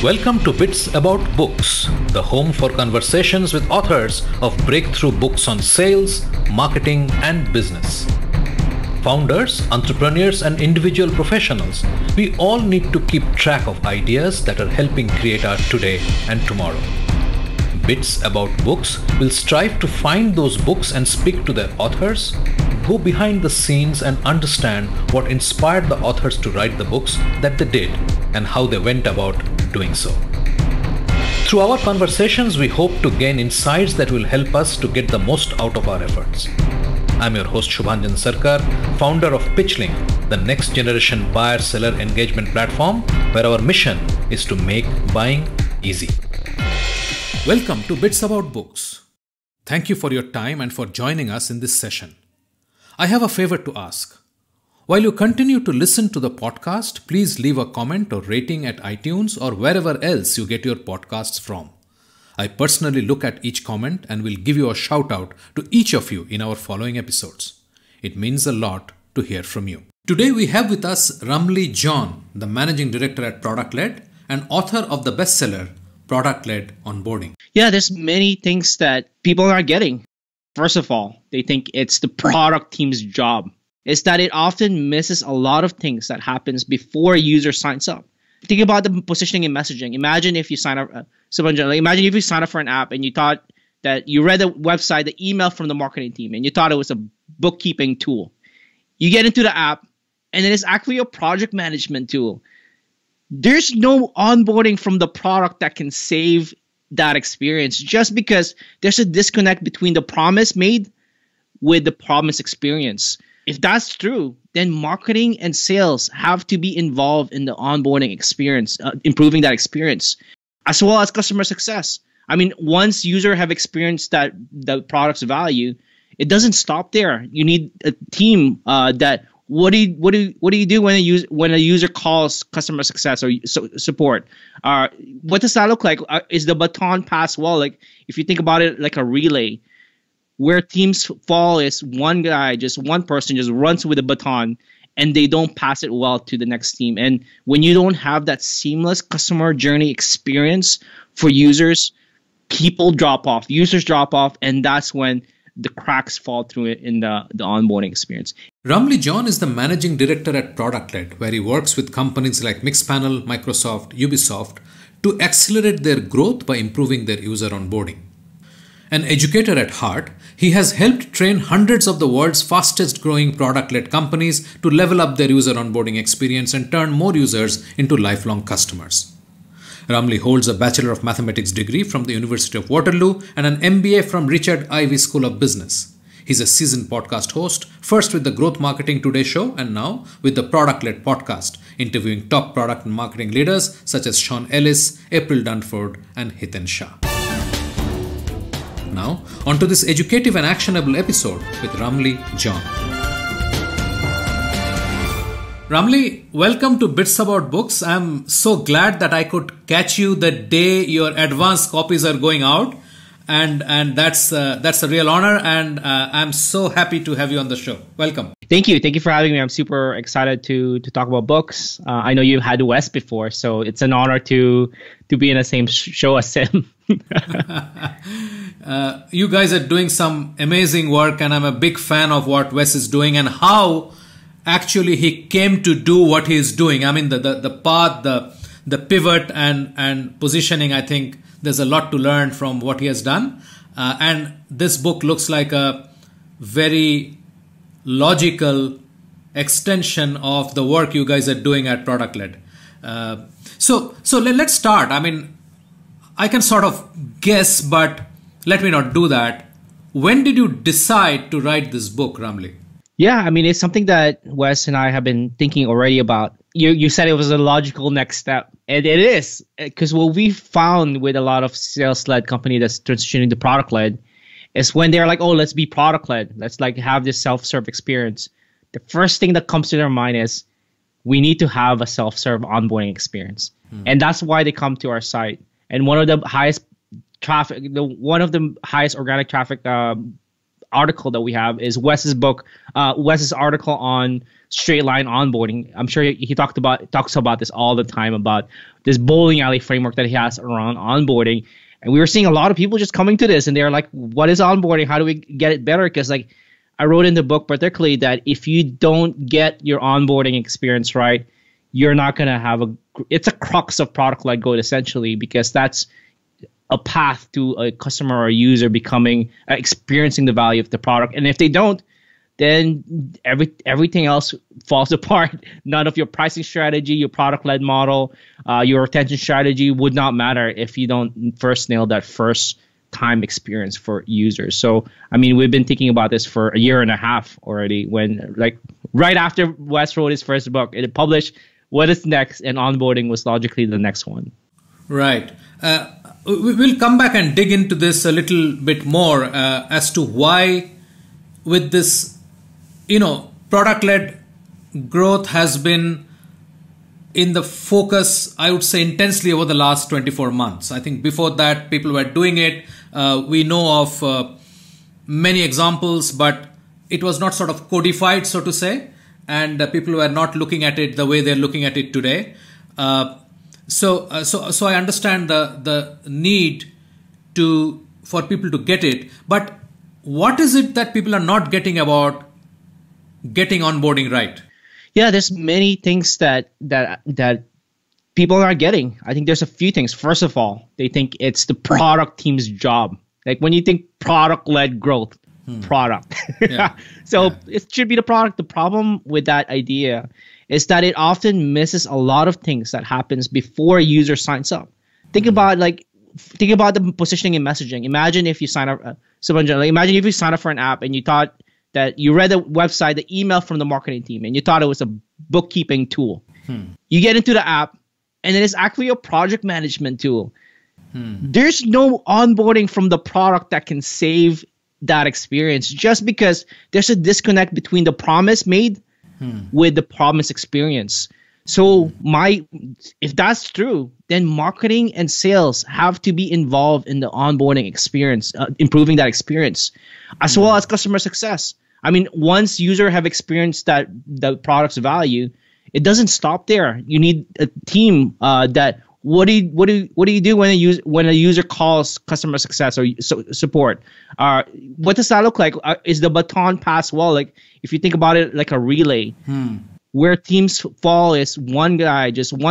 Welcome to Bits About Books, the home for conversations with authors of breakthrough books on sales, marketing, and business. Founders, entrepreneurs, and individual professionals, we all need to keep track of ideas that are helping create our today and tomorrow. Bits About Books will strive to find those books and speak to their authors, go behind the scenes and understand what inspired the authors to write the books that they did and how they went about doing so. Through our conversations, we hope to gain insights that will help us to get the most out of our efforts. I'm your host Shubhanjan Sarkar, founder of PitchLink, the next generation buyer-seller engagement platform where our mission is to make buying easy. Welcome to Bits About Books. Thank you for your time and for joining us in this session. I have a favor to ask. While you continue to listen to the podcast, please leave a comment or rating at iTunes or wherever else you get your podcasts from. I personally look at each comment and will give you a shout out to each of you in our following episodes. It means a lot to hear from you. Today we have with us Ramli John, the Managing Director at Product Led and author of the bestseller Led Onboarding. Yeah, there's many things that people are getting. First of all, they think it's the product team's job. Is that it often misses a lot of things that happens before a user signs up. Think about the positioning and messaging. Imagine if you sign up, imagine if you sign up for an app and you thought that you read the website, the email from the marketing team, and you thought it was a bookkeeping tool. You get into the app, and then it's actually a project management tool. There's no onboarding from the product that can save that experience just because there's a disconnect between the promise made with the promise experience. If that's true, then marketing and sales have to be involved in the onboarding experience, improving that experience, as well as customer success. I mean, once users have experienced that the product's value, it doesn't stop there. You need a team that what do you do when a user calls customer success or support? What does that look like? Is the baton passed well? Like if you think about it like a relay, where teams fall is one person just runs with a baton and they don't pass it well to the next team. And when you don't have that seamless customer journey experience for users, people drop off, users drop off, and that's when the cracks fall through it in the onboarding experience. Ramli John is the Managing Director at Product Led, where he works with companies like Mixpanel, Microsoft, Ubisoft to accelerate their growth by improving their user onboarding. An educator at heart, he has helped train hundreds of the world's fastest growing product-led companies to level up their user onboarding experience and turn more users into lifelong customers. Ramli holds a Bachelor of Mathematics degree from the University of Waterloo and an MBA from Richard Ivey School of Business. He's a seasoned podcast host, first with the Growth Marketing Today show and now with the Product-Led podcast, interviewing top product and marketing leaders such as Sean Ellis, April Dunford, and Hiten Shah. Now, onto this educative and actionable episode with Ramli John. Ramli, welcome to Bits About Books. I'm so glad that I could catch you the day your advanced copies are going out. And that's a real honor. And I'm so happy to have you on the show. Welcome. Thank you. Thank you for having me. I'm super excited to talk about books. I know you had Wes before, so it's an honor to be in the same show as him. You guys are doing some amazing work, and I'm a big fan of what Wes is doing and how actually he came to do what he is doing. I mean, the path, the pivot and positioning, I think there's a lot to learn from what he has done. And this book looks like a very logical extension of the work you guys are doing at Product Led. So let's start. I mean, I can sort of guess, but let me not do that. When did you decide to write this book, Ramli? Yeah, I mean, it's something that Wes and I have been thinking already about. You said it was a logical next step. And it is, because what we found with a lot of sales-led company that's transitioning to product-led is when they're like, oh, let's be product-led. Let's like have this self-serve experience. The first thing that comes to their mind is we need to have a self-serve onboarding experience. And that's why they come to our site. And one of the highest traffic, one of the highest organic traffic article that we have is Wes's book, Wes's article on straight line onboarding. I'm sure he talks about this all the time, about this bowling alley framework that he has around onboarding. And we were seeing a lot of people just coming to this, and they're like, what is onboarding? How do we get it better? Because like I wrote in the book particularly that if you don't get your onboarding experience right, you're not going to have it's a crux of product-led growth essentially, because that's a path to a customer or a user experiencing the value of the product. And if they don't, then everything else falls apart. None of your pricing strategy, your product-led model, your retention strategy would not matter if you don't first nail that first time experience for users. So, I mean, we've been thinking about this for a year and a half already, when like right after Wes wrote his first book, it published what is next, and onboarding was logically the next one. Right. We'll come back and dig into this a little bit more as to why with this, product-led growth has been in the focus, I would say, intensely over the last 24 months. I think before that, people were doing it. We know of many examples, but it was not sort of codified, so to say, and people were not looking at it the way they're looking at it today. So I understand the need for people to get it, but what is it that people are not getting about getting onboarding right? Yeah, there's many things that people are not getting. I think there's a few things. First of all, they think it's the product team's job. Like when you think product-led growth, product. Yeah. So it should be the product. The problem with that idea is that it often misses a lot of things that happens before a user signs up. Think about the positioning and messaging. Imagine if you sign up, imagine if you sign up for an app and you thought that you read the website, the email from the marketing team, and you thought it was a bookkeeping tool. You get into the app, and it is actually a project management tool. There's no onboarding from the product that can save that experience, just because there's a disconnect between the promise made with the promise experience. So if that's true, then marketing and sales have to be involved in the onboarding experience, improving that experience, as well as customer success. I mean, once user have experienced the product's value, it doesn't stop there. You need a team that what do you do when a user calls customer success or support? What does that look like? Is the baton passed well? Like if you think about it like a relay. Where teams fall is one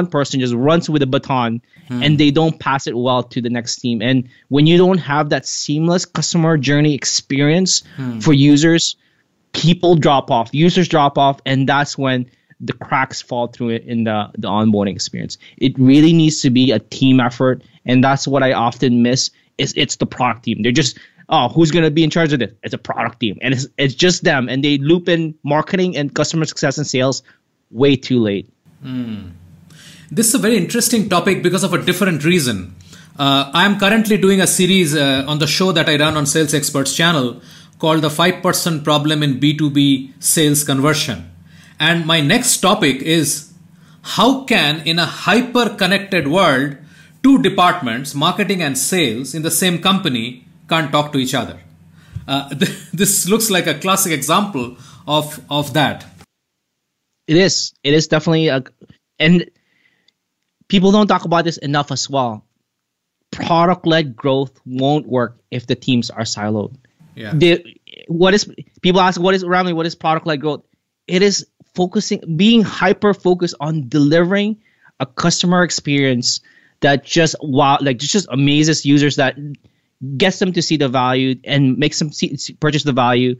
person just runs with a baton and they don't pass it well to the next team. And when you don't have that seamless customer journey experience for users, users drop off, and that's when the cracks fall through it in the onboarding experience. It really needs to be a team effort, and that's what I often miss. It's the product team. They're just, who's going to be in charge of this? It's a product team, and it's just them, and they loop in marketing and customer success and sales way too late. This is a very interesting topic because of a different reason. I am currently doing a series on the show that I run on Sales Experts channel called the 5% problem in B2B sales conversion. And my next topic is how can, in a hyper-connected world, two departments, marketing and sales, in the same company can't talk to each other. This looks like a classic example of that. It is definitely and people don't talk about this enough as well. Product-led growth won't work if the teams are siloed. Yeah. People ask, Ramli, what is product-led growth? It is being hyper-focused on delivering a customer experience that just amazes users, that gets them to see the value and makes them purchase the value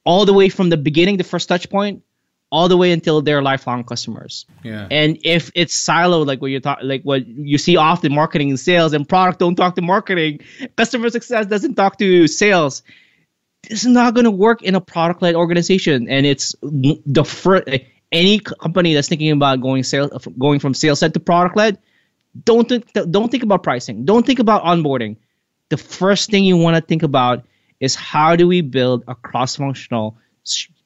all the way from the beginning, the first touch point, all the way until they're lifelong customers. Yeah. And if it's siloed, what you see often, marketing and sales and product don't talk to marketing, customer success doesn't talk to sales, this is not going to work in a product-led organization. And it's any company that's thinking about going from sales-led to product-led, don't think about pricing. Don't think about onboarding. The first thing you want to think about is how do we build a cross-functional.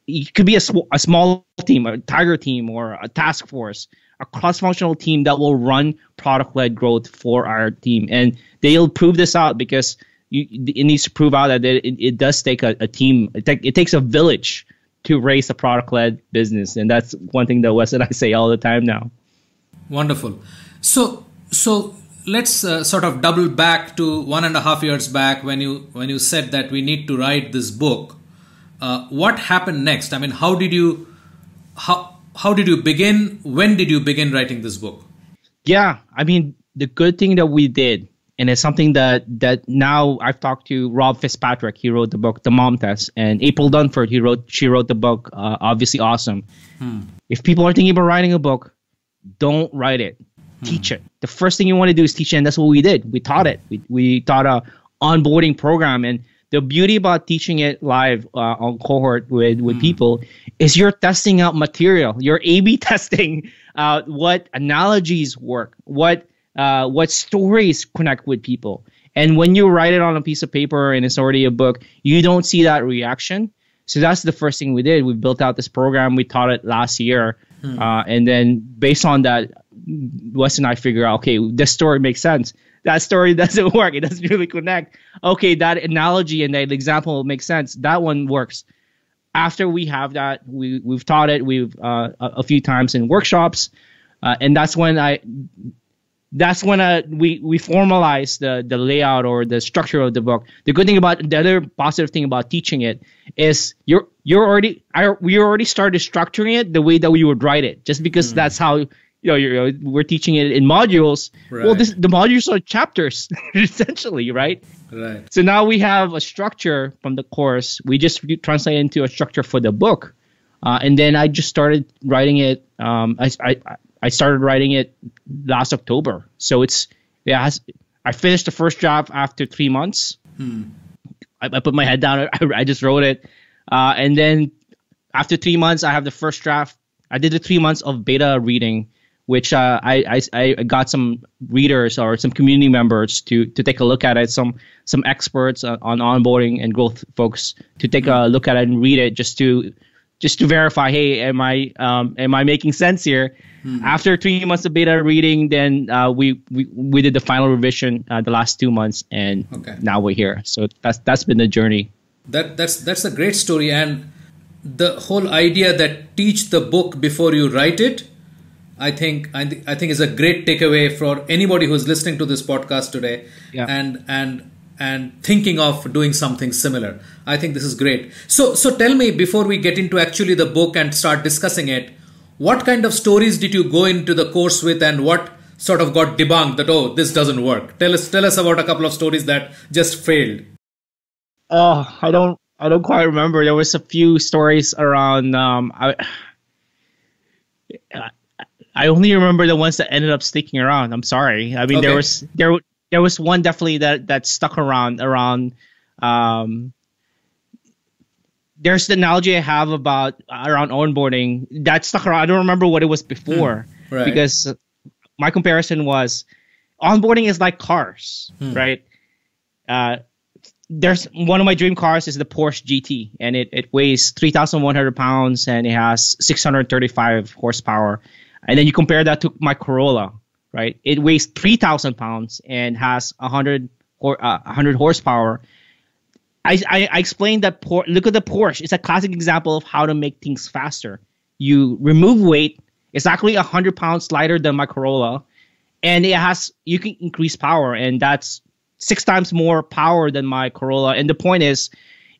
It could be a small team, a tiger team, or a task force, a cross-functional team that will run product-led growth for our team. And they'll prove this out because it needs to prove out that it does take a team. It takes a village to raise a product-led business. And that's one thing that Wes and I say all the time now. Wonderful. So let's sort of double back to 1.5 years back when you said that we need to write this book. What happened next? I mean, how did you begin? When did you begin writing this book? Yeah, I mean, the good thing that we did, and it's something that now I've talked to Rob Fitzpatrick. He wrote the book, The Mom Test, and April Dunford. She wrote the book, Obviously Awesome. If people are thinking about writing a book, don't write it. Teach it. The first thing you want to do is teach it, and that's what we did. We taught it. We taught a onboarding program, and the beauty about teaching it live on cohort with people is you're testing out material. You're A/B testing what analogies work, what stories connect with people. And when you write it on a piece of paper and it's already a book, you don't see that reaction. So that's the first thing we did. We built out this program. We taught it last year. And then based on that, Wes and I figure out, okay, this story makes sense. That story doesn't work. It doesn't really connect. Okay, that analogy and that example makes sense. That one works. After we have that, we've taught it. We've a few times in workshops, and that's when we formalize the layout or the structure of the book. The good thing about the other positive thing about teaching it is we already started structuring it the way that we would write it, just because that's how we're teaching it in modules. Right. Well, the modules are chapters essentially, right? Right. So now we have a structure from the course. We just translate into a structure for the book, and then I just started writing it. I started writing it last October. So I finished the first draft after 3 months. I put my head down. I just wrote it. And then after 3 months, I have the first draft. I did the 3 months of beta reading, which I got some readers or some community members to take a look at it. Some experts on onboarding and growth folks to take a look at it and read it just to verify, hey, am I making sense here? After 3 months of beta reading, then we did the final revision the last 2 months, and now we're here. So that's been the journey. That's a great story, and the whole idea that teach the book before you write it, I think is a great takeaway for anybody who's listening to this podcast today, and thinking of doing something similar. I think this is great. So tell me, before we get into actually the book and start discussing it, what kind of stories did you go into the course with, and what sort of got debunked that, oh, this doesn't work? Tell us about a couple of stories that just failed. Oh, I don't quite remember. There was a few stories around. I only remember the ones that ended up sticking around. I'm sorry. I mean, there was one definitely that stuck around. There's the analogy I have around onboarding that stuck around. I don't remember what it was before, right? Because my comparison was onboarding is like cars, right? There's one of my dream cars is the Porsche GT, and it weighs 3,100 pounds and it has 635 horsepower. And then you compare that to my Corolla, right? It weighs 3,000 pounds and has 100 horsepower. I explained that. Look at the Porsche. It's a classic example of how to make things faster. You remove weight. It's actually 100 pounds lighter than my Corolla, and you can increase power, and that's 6 times more power than my Corolla. And the point is,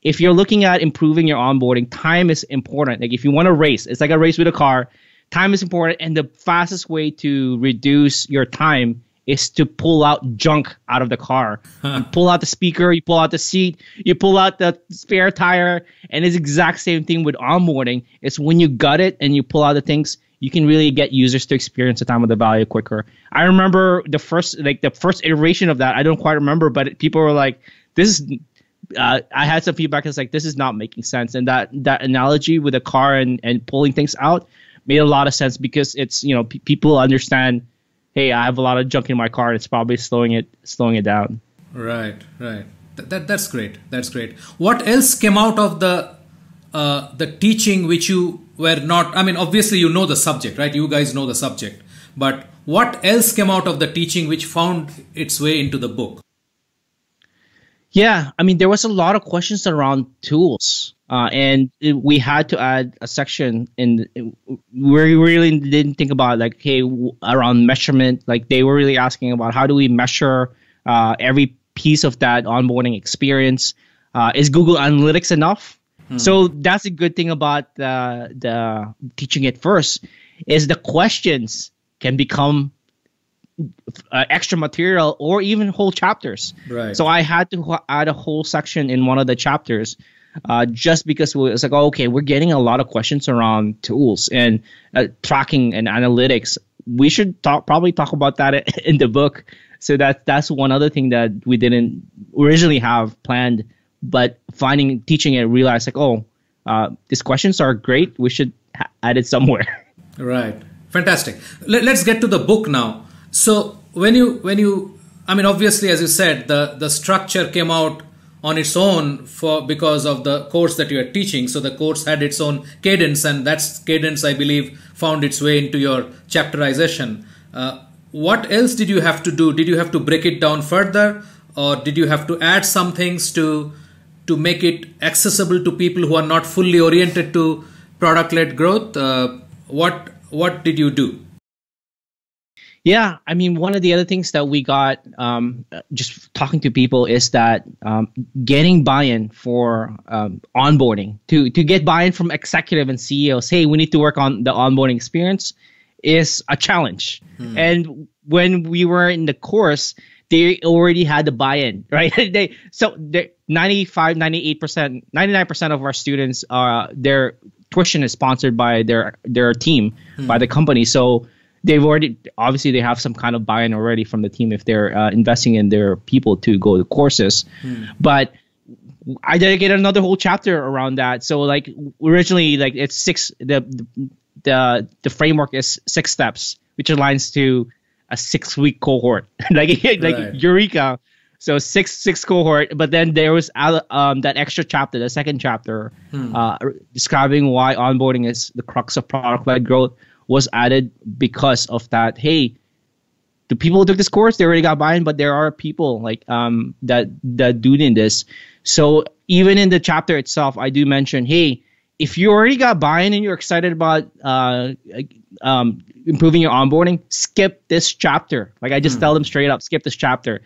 if you're looking at improving your onboarding, time is important. Like if you want to race, it's like a race with a car. Time is important, and the fastest way to reduce your time is to pull out junk out of the car. You pull out the speaker, you pull out the seat, you pull out the spare tire, and it's the exact same thing with onboarding. It's when you gut it and you pull out the things, you can really get users to experience the time of the value quicker. I remember the first iteration of that. I don't quite remember, but people were like, "This is." I had some feedback that's like, "This is not making sense." And that analogy with a car and pulling things out made a lot of sense, because it's people understand. Hey, I have a lot of junk in my car. It's probably slowing it down. Right. That's great. That's great. What else came out of the teaching which you were not? I mean, obviously you know the subject, right? You guys know the subject. But what else came out of the teaching which found its way into the book? Yeah, I mean, there was a lot of questions around tools. We had to add a section where we really didn't think about like, hey, around measurement. Like they were really asking about how do we measure every piece of that onboarding experience. Is Google Analytics enough? So that's a good thing about the teaching it first is the questions can become extra material or even whole chapters. Right. So I had to add a whole section in one of the chapters just because it was like, oh, okay, we're getting a lot of questions around tools and tracking and analytics. We should probably talk about that in the book. So that's one other thing that we didn't originally have planned, but teaching it, realized like, oh, these questions are great. We should add it somewhere. Right. Fantastic. Let's get to the book now. So when you, I mean, obviously, as you said, the structure came out on its own because of the course that you are teaching. So the course had its own cadence, and that cadence, I believe, found its way into your chapterization. What else did you have to do? Did you have to break it down further, or did you have to add some things to make it accessible to people who are not fully oriented to product-led growth? What did you do? Yeah, I mean, one of the other things that we got just talking to people is that getting buy-in for onboarding, to get buy-in from executive and CEOs, hey, we need to work on the onboarding experience, is a challenge. And when we were in the course, they already had the buy-in, right? 98%, 99% of our students, their tuition is sponsored by their team, by the company. So they've already, obviously they have some kind of buy-in already from the team if they're investing in their people to go to courses. But I dedicated another whole chapter around that. So like originally, like it's the framework is 6 steps, which aligns to a 6-week cohort, like EUREKA. So six cohort, but then there was that extra chapter, the second chapter, describing why onboarding is the crux of product-led growth, was added because of that. Hey, the people who took this course, they already got buy-in, but there are people like that do need this. So even in the chapter itself, I do mention, hey, if you already got buy-in and you're excited about improving your onboarding, skip this chapter. Like I just tell them straight up, skip this chapter.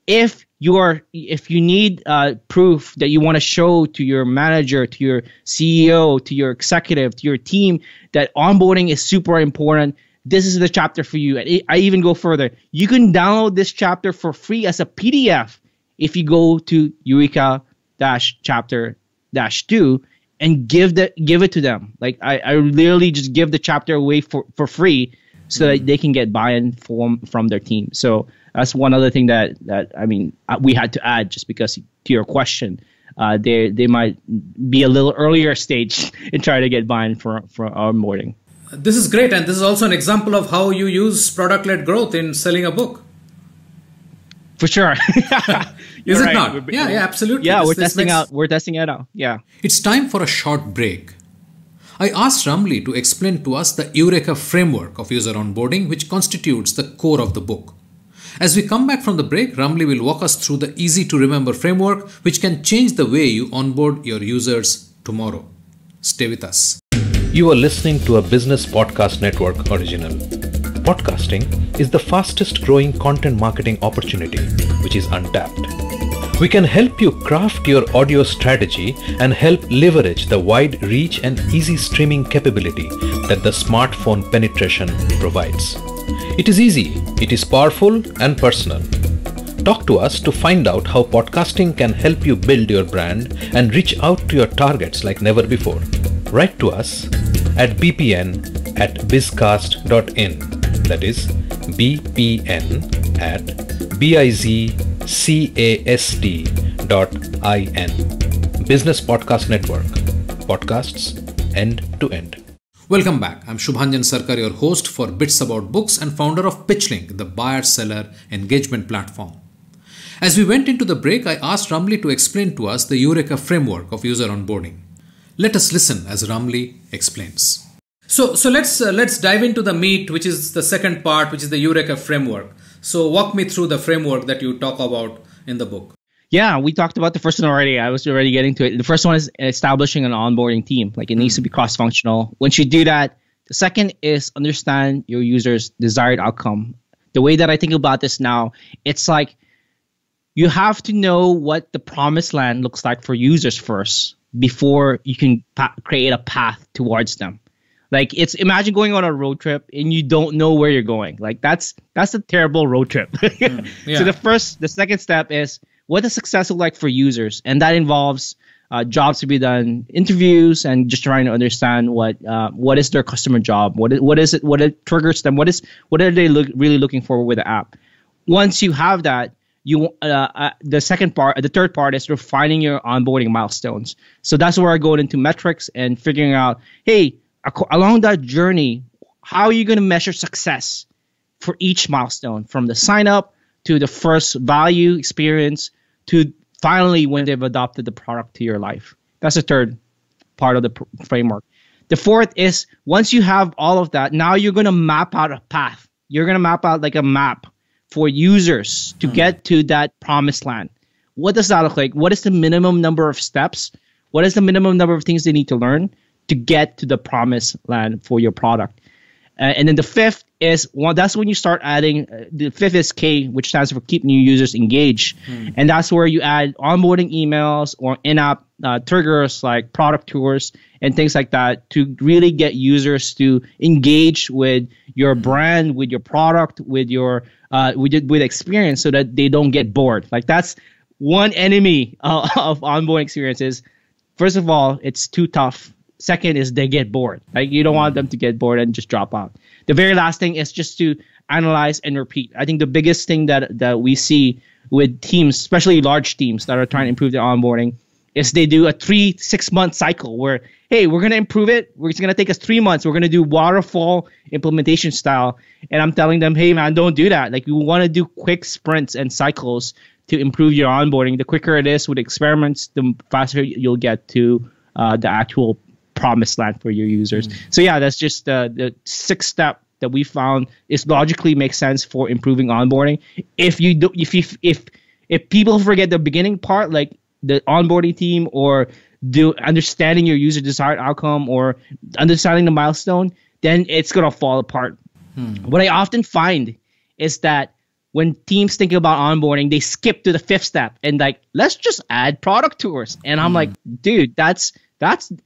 If you need proof that you want to show to your manager, to your CEO, to your executive, to your team that onboarding is super important, this is the chapter for you. I even go further. You can download this chapter for free as a PDF if you go to EUREKA-chapter-2 and give it to them. Like I literally just give the chapter away for free so that they can get buy-in from their team. So that's one other thing that I mean we had to add, just because to your question, they might be a little earlier stage in trying to get buy-in for onboarding. This is great, and this is also an example of how you use product-led growth in selling a book. For sure. Is it not? Yeah, absolutely. Yeah, we're testing it out. Yeah. It's time for a short break. I asked Ramli to explain to us the EUREKA framework of user onboarding, which constitutes the core of the book. As we come back from the break, Ramli will walk us through the easy-to-remember framework, which can change the way you onboard your users tomorrow. Stay with us. You are listening to a Business Podcast Network original. Podcasting is the fastest growing content marketing opportunity, which is untapped. We can help you craft your audio strategy and help leverage the wide reach and easy streaming capability that the smartphone penetration provides. It is easy, it is powerful and personal. Talk to us to find out how podcasting can help you build your brand and reach out to your targets like never before. Write to us at bpn@bizcast.in. That is bpn@bizcast.in. Business Podcast Network. Podcasts end to end. Welcome back. I'm Shubhanjan Sarkar, your host for Bits About Books and founder of PitchLink, the buyer-seller engagement platform. As we went into the break, I asked Ramli to explain to us the EUREKA framework of user onboarding. Let us listen as Ramli explains. So let's dive into the meat, which is the second part, which is the EUREKA framework. So walk me through the framework that you talk about in the book. Yeah, we talked about the first one already. I was already getting to it. The first one is establishing an onboarding team. Like it needs to be cross-functional. Once you do that, the second is understand your user's desired outcome. The way that I think about this now, it's like you have to know what the promised land looks like for users first before you can create a path towards them. Like it's imagine going on a road trip and you don't know where you're going. Like that's a terrible road trip. Yeah. So the second step is what does success look like for users, and that involves jobs to be done, interviews, and just trying to understand what is their customer job, what is it, what it triggers them, what are they really looking for with the app. Once you have that, the third part is refining your onboarding milestones. So that's where I go into metrics and figuring out, hey, along that journey, how are you going to measure success for each milestone, from the sign up to the first value experience to finally when they've adopted the product to your life. That's the third part of the framework. The fourth is once you have all of that, now you're going to map out a path. You're going to map out like a map for users to get to that promised land. What does that look like? What is the minimum number of steps? What is the minimum number of things they need to learn to get to the promised land for your product? And then the fifth is, that's when you start adding, the fifth is K, which stands for keep new users engaged. And that's where you add onboarding emails or in-app triggers like product tours and things like that to really get users to engage with your brand, with your product, with your with experience, so that they don't get bored. Like that's one enemy of onboarding experiences. First of all, it's too tough. Second is they get bored. Like you don't want them to get bored and just drop out. The very last thing is just to analyze and repeat. I think the biggest thing that we see with teams, especially large teams that are trying to improve their onboarding, is they do a 3-6 month cycle where, hey, we're going to improve it. It's going to take us 3 months. We're going to do waterfall implementation style. And I'm telling them, hey, man, don't do that. Like we want to do quick sprints and cycles to improve your onboarding. The quicker it is with experiments, the faster you'll get to the actual promised land for your users. So yeah, that's just the sixth step that we found is logically makes sense for improving onboarding. If people forget the beginning part, like the onboarding team or understanding your user desired outcome or understanding the milestone, then it's gonna fall apart. What I often find is that when teams think about onboarding, they skip to the fifth step and like, let's just add product tours. And I'm like, dude, that's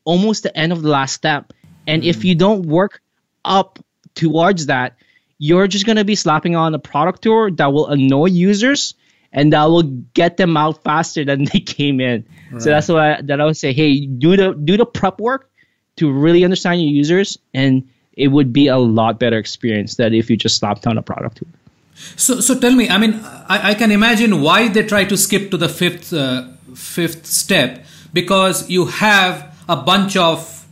almost the end of the last step. And if you don't work up towards that, you're just going to be slapping on a product tour that will annoy users and that will get them out faster than they came in. Right. So that's why I would say, hey, do the prep work to really understand your users, and it would be a lot better experience than if you just slapped on a product tour. So tell me, I mean, I can imagine why they try to skip to the fifth step, because you have a bunch of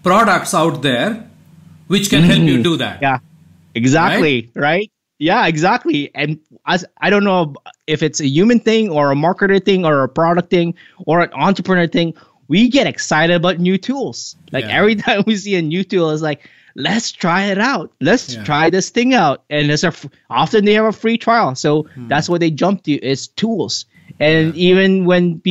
products out there which can help you do that. Yeah, exactly. Right? Yeah, exactly. And I don't know if it's a human thing or a marketer thing or a product thing or an entrepreneur thing. We get excited about new tools. Like every time we see a new tool, it's like, let's try it out. Let's try this thing out. And often they have a free trial. So that's what they jump to is tools. And even when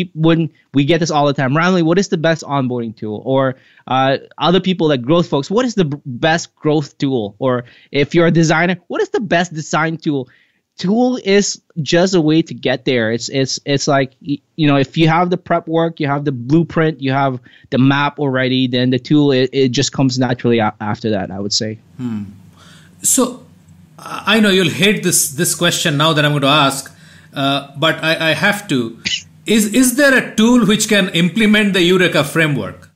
we get this all the time, Ramli, what is the best onboarding tool? Or other people like growth folks, what is the best growth tool? Or if you're a designer, what is the best design tool? Tool is just a way to get there. It's like, if you have the prep work, you have the blueprint, you have the map already, then the tool, it just comes naturally after that, I would say. So I know you'll hate this question now that I'm going to ask, but I have to. Is there a tool which can implement the EUREKA framework?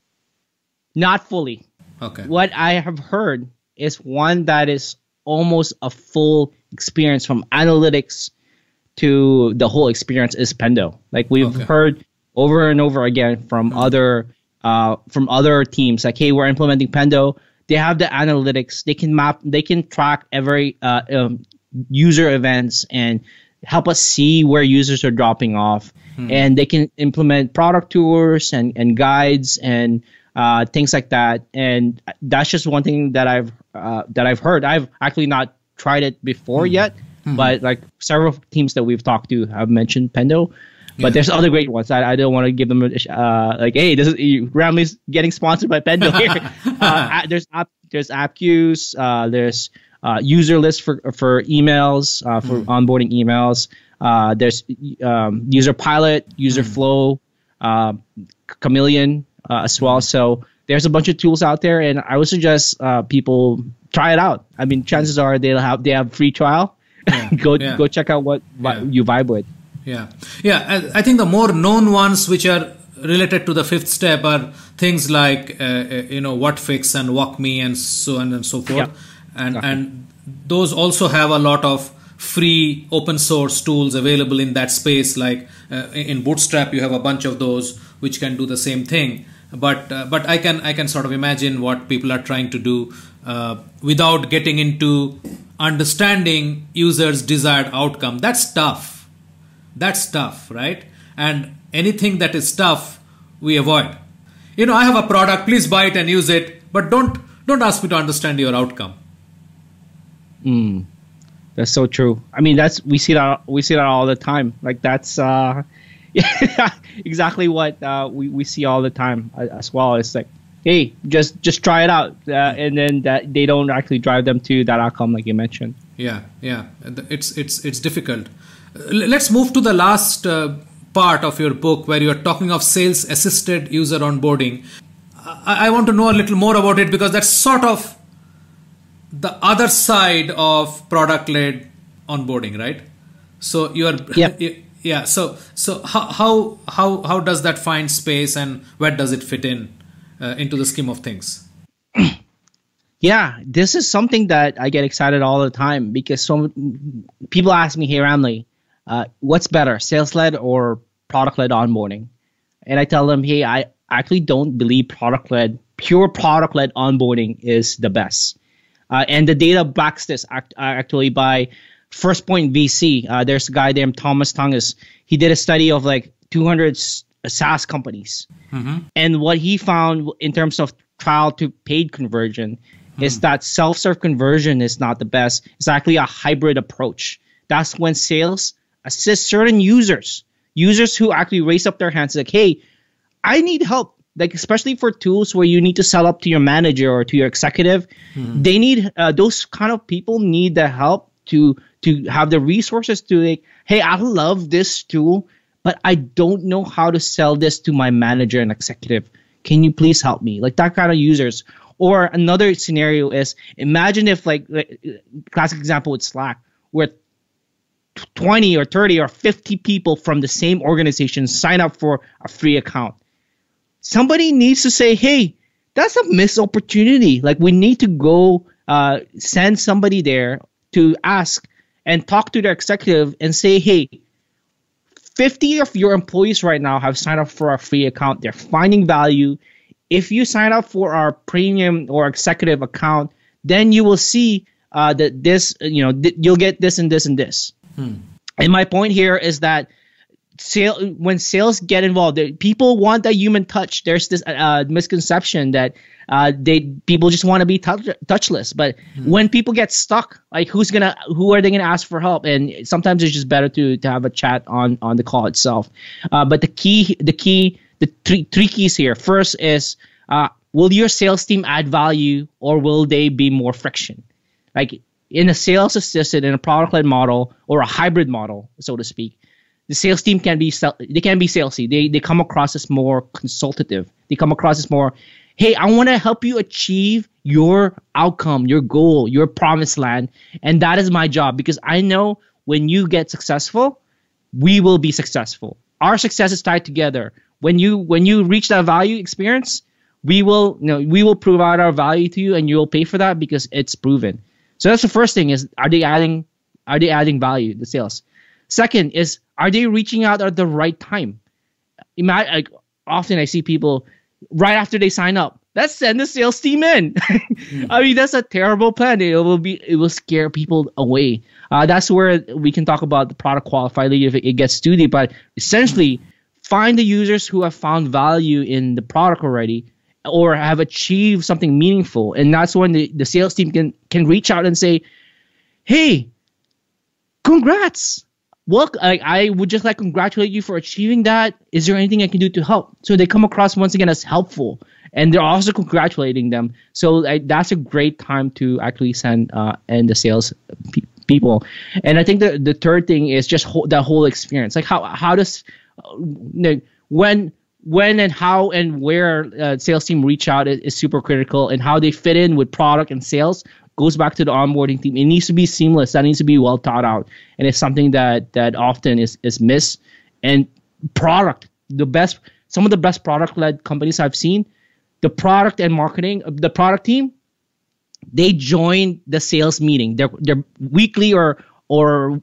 Not fully. Okay. What I have heard is one that is almost a full experience from analytics to the whole experience is Pendo. Like we've heard over and over again from other teams, like, hey, we're implementing Pendo. They have the analytics. They can track every user events and help us see where users are dropping off. And they can implement product tours and guides and things like that. And that's just one thing that I've heard. I've actually not tried it before yet, but like several teams that we've talked to have mentioned Pendo. But there's other great ones. I don't want to give them like, hey, this is Ramli's getting sponsored by Pendle here. There's AppQs. There's user list for emails, for onboarding emails. There's user pilot, user flow, Chameleon as well. So there's a bunch of tools out there, and I would suggest people try it out. I mean, chances are they have free trial. Go check out what you vibe with. I think the more known ones which are related to the fifth step are things like WhatFix and WalkMe and so on and so forth. And those also have a lot of free open source tools available in that space. Like in Bootstrap, you have a bunch of those which can do the same thing. But I can sort of imagine what people are trying to do without getting into understanding users' desired outcome. That's tough. Right? And anything that is tough, we avoid. I have a product, please buy it and use it, but don't ask me to understand your outcome. That's so true. I mean, we see that all the time. Like that's exactly what we see all the time as well. It's like, hey, just try it out, and then that they don't actually drive them to that outcome, like you mentioned. It's difficult. Let's move to the last part of your book where you're talking of sales assisted user onboarding. I want to know a little more about it, because that's sort of the other side of product led onboarding, right? So So how does that find space, and where does it fit into the scheme of things? Yeah, this is something that I get excited all the time, because people ask me, hey, Ramli, what's better, sales-led or product-led onboarding? And I tell them, hey, I actually don't believe pure product-led onboarding is the best. And the data backs this actually by First Point VC. There's a guy named Thomas Tungus. He did a study of like 200 SaaS companies. And what he found in terms of trial to paid conversion is that self-serve conversion is not the best. It's actually a hybrid approach. That's when sales assist certain users who actually raise up their hands like, hey, I need help. Like, especially for tools where you need to sell up to your manager or to your executive, they need those kind of people need the help to have the resources to like, hey, I love this tool, but I don't know how to sell this to my manager and executive. Can you please help me? Like that kind of users. Or another scenario is, imagine if like classic example with Slack, where 20 or 30 or 50 people from the same organization sign up for a free account. Somebody needs to say, hey, that's a missed opportunity. Like we need to go send somebody there to ask and talk to their executive and say, hey, 50 of your employees right now have signed up for our free account. They're finding value. If you sign up for our premium or executive account, then you will see that this, you'll get this and this and this. And my point here is that when sales get involved, people want that human touch. There's this misconception that people just want to be touchless. But when people get stuck, like who are they gonna ask for help? And sometimes it's just better to have a chat on the call itself. But the three keys here. First is, will your sales team add value, or will they be more friction? Like in a sales assisted, in a product-led model, or a hybrid model, so to speak, the sales team can be salesy. They come across as more consultative. They come across as more, hey, I want to help you achieve your outcome, your goal, your promised land, and that is my job, because I know when you get successful, we will be successful. Our success is tied together. When you reach that value experience, we will provide our value to you, and you will pay for that because it's proven. So that's the first thing: is are they adding value, the sales? Second is, are they reaching out at the right time? Often I see people right after they sign up, let's send the sales team in. I mean, that's a terrible plan. It will scare people away. That's where we can talk about the product qualified lead if it gets too deep. But essentially, find the users who have found value in the product already, or have achieved something meaningful. And that's when the sales team can reach out and say, hey, congrats. look, I would just like congratulate you for achieving that. Is there anything I can do to help? So they come across once again as helpful, and they're also congratulating them. So that's a great time to actually send and the sales people. And I think the third thing is just that whole experience. Like how does when and how and where sales team reach out is super critical, and how they fit in with product and sales goes back to the onboarding team. It needs to be seamless. That needs to be well thought out, and it's something that often is missed. And product, some of the best product led companies I've seen, the product and marketing, the product team, they join the sales meeting. Their weekly or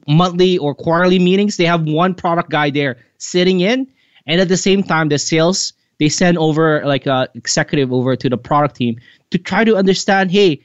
monthly or quarterly meetings. They have one product guy there sitting in, and at the same time, the sales, they send over like a executive over to the product team to try to understand, hey,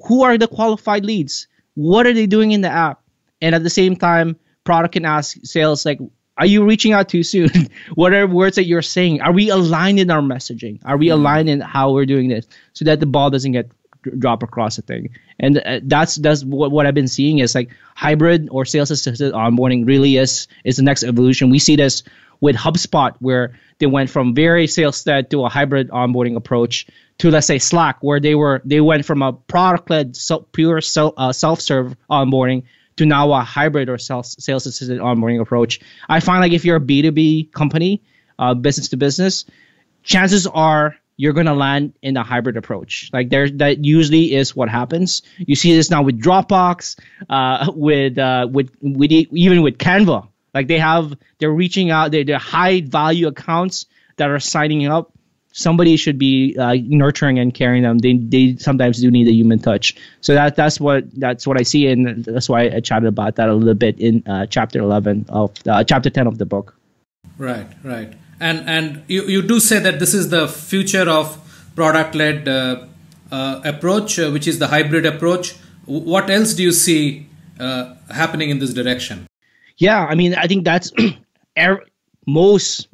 who are the qualified leads? What are they doing in the app? And at the same time, product can ask sales, like, are you reaching out too soon? What are words that you're saying? Are we aligned in our messaging? Are we aligned in how we're doing this so that the ball doesn't get dropped across the thing? And that's what I've been seeing is like hybrid or sales assisted onboarding really is the next evolution. We see this with HubSpot, where they went from very sales led to a hybrid onboarding approach, to let's say Slack, where they went from a product led pure self-serve onboarding to now a hybrid or sales assisted onboarding approach. I find like if you're a B2B company, business to business, chances are you're going to land in a hybrid approach. Like that usually is what happens. You see this now with Dropbox, with even with Canva. Like they're reaching out, they're high value accounts that are signing up. Somebody should be nurturing and caring them. They sometimes do need a human touch. So that's what I see, and that's why I chatted about that a little bit in chapter 11 of chapter 10 of the book. Right. And you do say that this is the future of product-led approach, which is the hybrid approach. What else do you see happening in this direction? Yeah, I mean, I think that's most.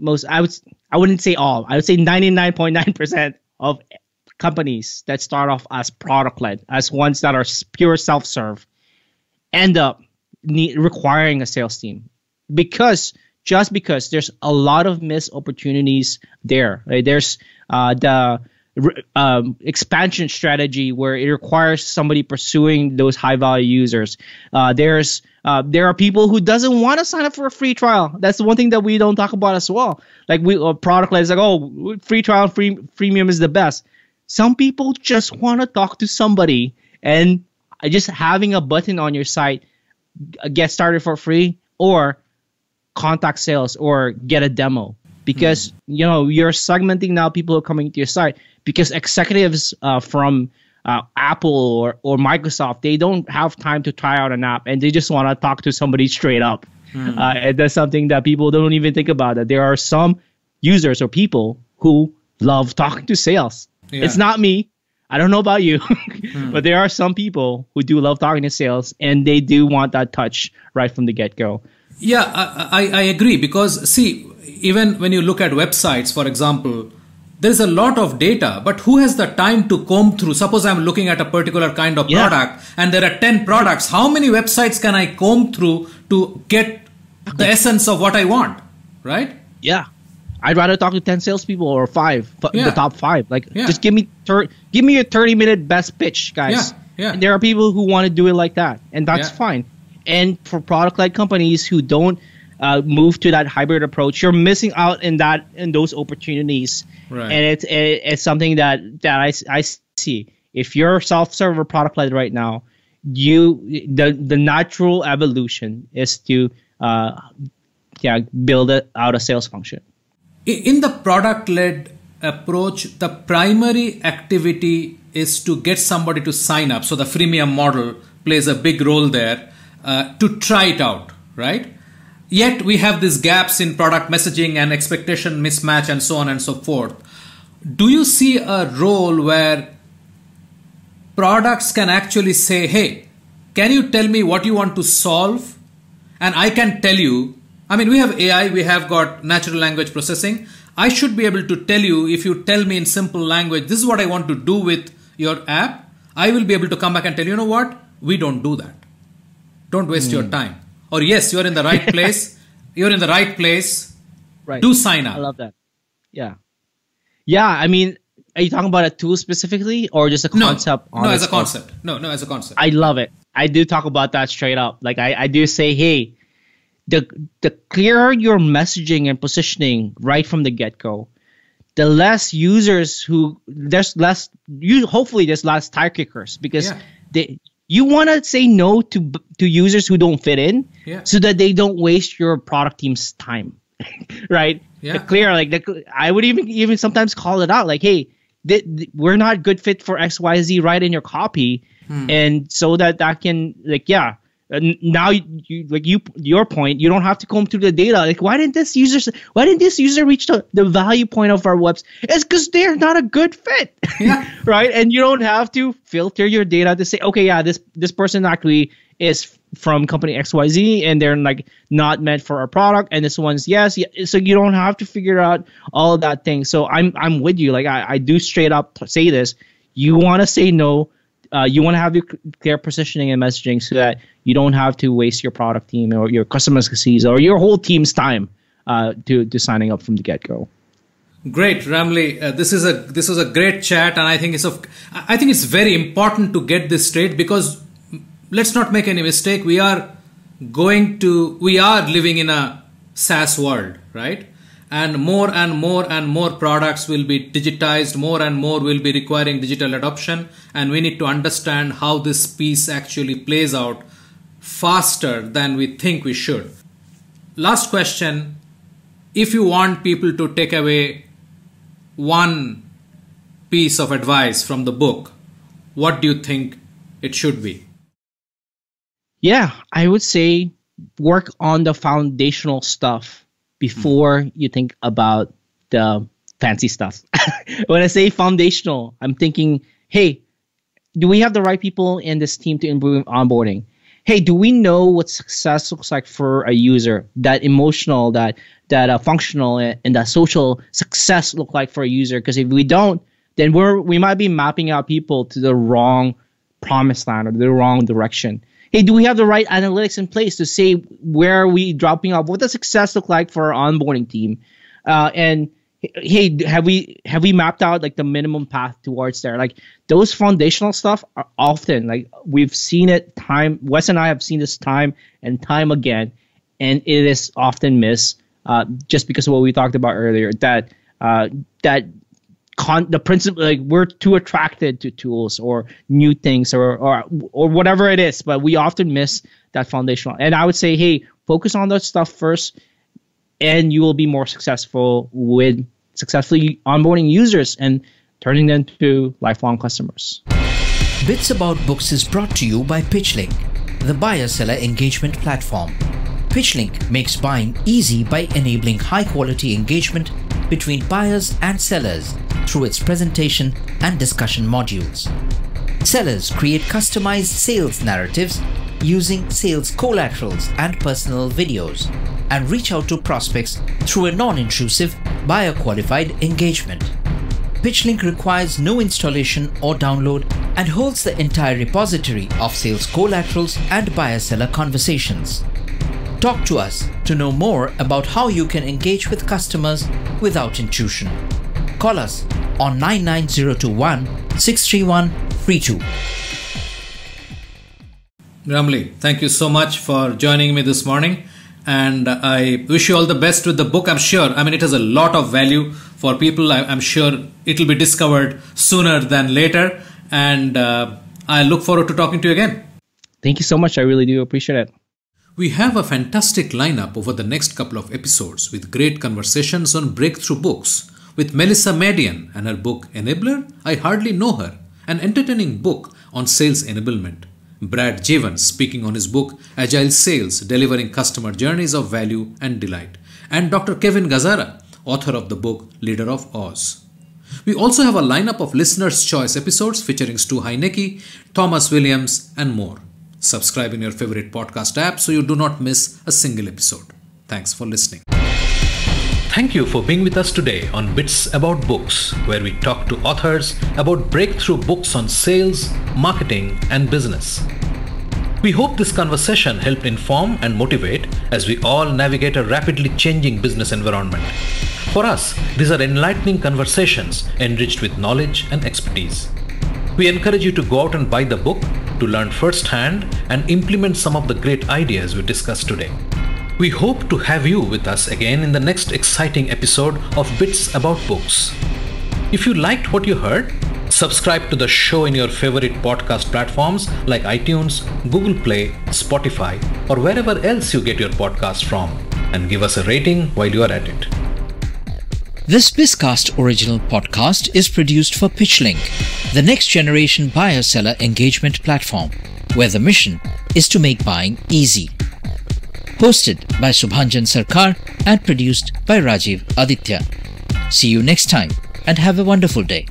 I wouldn't say all. I would say 99.9% of companies that start off as product-led, as ones that are pure self-serve, end up requiring a sales team because there's a lot of missed opportunities there. Right? There's the expansion strategy where it requires somebody pursuing those high-value users. There are people who doesn't want to sign up for a free trial. That's the one thing that we don't talk about as well. Like product led is like, oh, free trial, freemium is the best. Some people just want to talk to somebody, and just having a button on your site, get started for free, or contact sales, or get a demo. Because you're segmenting now people who are coming to your site, because executives from Apple or Microsoft, they don't have time to try out an app, and they just want to talk to somebody straight up. And that's something that people don't even think about, that there are some users or people who love talking to sales. Yeah. It's not me. I don't know about you, but there are some people who do love talking to sales, and they do want that touch right from the get-go. Yeah, I agree, because see, even when you look at websites, for example, there's a lot of data, but who has the time to comb through? Suppose I'm looking at a particular kind of product and there are 10 products. How many websites can I comb through to get the essence of what I want, right? Yeah. I'd rather talk to 10 salespeople or 5, the top 5. Like, just give me your 30-minute best pitch, guys. Yeah. And there are people who want to do it like that, and that's fine. And for product-led companies who don't move to that hybrid approach, you're missing out in those opportunities. Right. And it's something that I see. If you're self-serve or product-led right now, the natural evolution is to build out a sales function. In the product-led approach, the primary activity is to get somebody to sign up. So the freemium model plays a big role there to try it out, right? Yet we have these gaps in product messaging and expectation mismatch and so on and so forth. Do you see a role where products can actually say, hey, can you tell me what you want to solve? And I can tell you, I mean, we have AI, we have got natural language processing. I should be able to tell you, if you tell me in simple language, this is what I want to do with your app, I will be able to come back and tell you, you know what? We don't do that. Don't waste your time. or yes, you're in the right place. You're in the right place. Right. Do sign up. I love that. Yeah. Yeah. I mean, are you talking about a tool specifically or just a concept? No, as a concept. No, as a concept. I love it. I do talk about that straight up. Like I do say, hey, the clearer your messaging and positioning right from the get-go, the less users hopefully there's less tire kickers, because you want to say no to users who don't fit in, so that they don't waste your product team's time. Right? Yeah. I would even sometimes call it out, like, hey, we're not good fit for XYZ, right in your copy. And so that can, now your point, you don't have to comb through the data. Like, why didn't this user reach the value point of our website? It's because they're not a good fit. Yeah. Right? And you don't have to filter your data to say, okay, yeah, this person actually is from company XYZ and they're like not meant for our product, and this one's yes. So you don't have to figure out all of that thing. So I'm with you. Like I do straight up say this. You want to say no. You want to have your clear positioning and messaging so that you don't have to waste your product team or your customer success or your whole team's time to signing up from the get-go. Great, Ramli. This was a great chat, and I think it's very important to get this straight, because let's not make any mistake. We are living in a SaaS world, right? And more products will be digitized, more and more will be requiring digital adoption, and we need to understand how this piece actually plays out faster than we think we should. Last question, if you want people to take away one piece of advice from the book, what do you think it should be? Yeah, I would say work on the foundational stuff before you think about the fancy stuff. When I say foundational, I'm thinking, hey, do we have the right people in this team to improve onboarding? Hey, do we know what success looks like for a user? That emotional, that functional, and that social success look like for a user? Because if we don't, then we might be mapping out people to the wrong promised land or the wrong direction. Hey, do we have the right analytics in place to say where are we dropping off? What does success look like for our onboarding team? And hey, have we mapped out like the minimum path towards there? Like those foundational stuff are often, like we've seen it Wes and I have seen this time and time again, and it is often missed just because of what we talked about earlier. The principle, like we're too attracted to tools or new things or whatever it is, but we often miss that foundational. And I would say, hey, focus on that stuff first, and you will be more successful with successfully onboarding users and turning them to lifelong customers. Bits About Books is brought to you by PitchLink, the buyer-seller engagement platform. PitchLink makes buying easy by enabling high-quality engagement between buyers and sellers through its presentation and discussion modules. Sellers create customized sales narratives using sales collaterals and personal videos, and reach out to prospects through a non-intrusive, buyer-qualified engagement. PitchLink requires no installation or download and holds the entire repository of sales collaterals and buyer-seller conversations. Talk to us to know more about how you can engage with customers without intrusion. Call us on 99021 631 32. Ramli, thank you so much for joining me this morning, and I wish you all the best with the book. I'm sure, it has a lot of value for people. I'm sure it'll be discovered sooner than later, and I look forward to talking to you again. Thank you so much. I really do appreciate it. We have a fantastic lineup over the next couple of episodes with great conversations on breakthrough books with Melissa Madian and her book Enabler, I Hardly Know Her, an entertaining book on sales enablement. Brad Javens speaking on his book Agile Sales, Delivering Customer Journeys of Value and Delight, and Dr. Kevin Gazzara, author of the book Leader of Oz. We also have a lineup of listeners' choice episodes featuring Stu Heinecke, Thomas Williams, and more. Subscribe in your favorite podcast app so you do not miss a single episode. Thanks for listening. Thank you for being with us today on Bits About Books, where we talk to authors about breakthrough books on sales, marketing, and business. We hope this conversation helped inform and motivate as we all navigate a rapidly changing business environment. For us, these are enlightening conversations enriched with knowledge and expertise. We encourage you to go out and buy the book to learn firsthand and implement some of the great ideas we discussed today. We hope to have you with us again in the next exciting episode of Bits About Books. If you liked what you heard, subscribe to the show in your favorite podcast platforms like iTunes, Google Play, Spotify, or wherever else you get your podcasts from, and give us a rating while you are at it. This Bizcast original podcast is produced for PitchLink, the next generation buyer-seller engagement platform, where the mission is to make buying easy. Hosted by Subhanjan Sarkar and produced by Rajiv Aditya. See you next time and have a wonderful day.